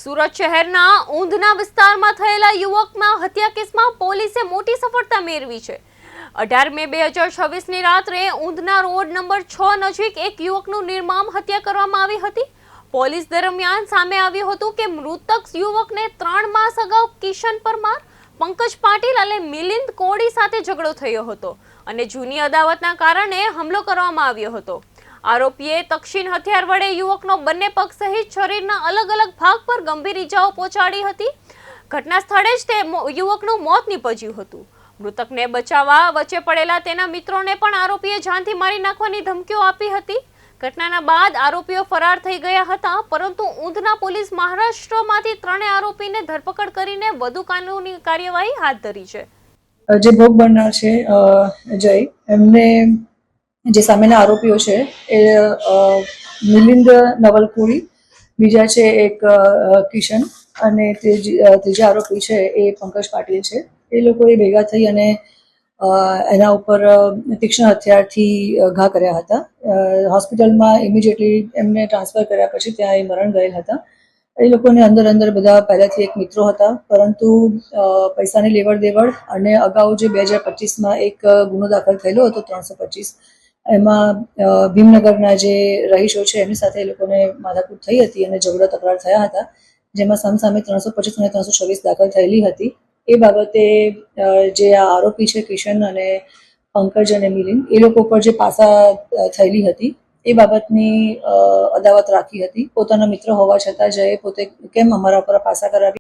સુરત શહેરના ઊંધના વિસ્તારમાં થયેલા યુવકના હત્યા કેસમાં પોલીસે મોટી સફળતા મેળવી છે। 18 મે 2026ની રાત્રે ઊંધના રોડ નંબર 6 નજીક એક યુવકનું નિર્મમ હત્યા કરવામાં આવી હતી। પોલીસ દરમિયાન સામે આવ્યું હતું કે મૃતક યુવકને 3 માસ અગાઉ કિશન પરમાર, પંકજ પાટીલ અને મિલિંદ કોડી સાથે ઝઘડો થયો હતો અને જૂની અદાવતના કારણે હુમલો કરવામાં આવ્યો હતો। આરોપીએ તક્ષિણ હથિયાર વડે યુવકનો બંને પગ સહિત શરીરના અલગ અલગ ભાગ પર ગંભીર ઈજાઓ પહોંચાડી હતી। ઘટના સ્થળે જ તે યુવકનું મોત નીપજ્યું હતું। મૃતકને બચાવવા વચ્ચે પડેલા તેના મિત્રોને પણ આરોપીએ જાનથી મારી નાખવાની ધમકીઓ આપી હતી। ઘટનાના બાદ આરોપીઓ ફરાર થઈ ગયા હતા, પરંતુ ઊંધના પોલીસ મહારાષ્ટ્રમાંથી 3 આરોપીને ધરપકડ કરીને વધુ કાનૂની કાર્યવાહી હાથ ધરી છે। જે ભોગ બનનાર છે જય, એમને જે સામેના આરોપીઓ છે એ મિલિંદ નવલપુરી, બીજા છે એક કિશન અને ત્રીજા આરોપી છે એ પંકજ પાટીલ છે। એ લોકોએ ભેગા થઈ અને એના ઉપર તીક્ષ્ણ હથિયારથી ઘા કર્યા હતા। હોસ્પિટલમાં ઇમિડિયેટલી એમને ટ્રાન્સફર કર્યા પછી ત્યાં એ મરણ ગયેલ હતા। એ લોકોને અંદર બધા પહેલાથી એક મિત્રો હતા, પરંતુ પૈસાની લેવડ દેવડ અને અગાઉ જે 2025માં એક ગુનો દાખલ થયેલો હતો 325, એમાં ભીમનગરના જે રહીશો છે એમની સાથે એ લોકોને માથાકૂટ થઈ હતી અને ઝઘડો તકરાર થયા હતા, જેમાં સામસામે 325 અને 326 દાખલ થયેલી હતી। એ બાબતે જે આ આરોપી છે કિશન અને પંકજ અને મિલિંદ, એ લોકો પર જે પાસા થયેલી હતી એ બાબતની અદાવત રાખી હતી। પોતાના મિત્ર હોવા છતાં જયે પોતે કેમ અમારા પર પાસા કરાવી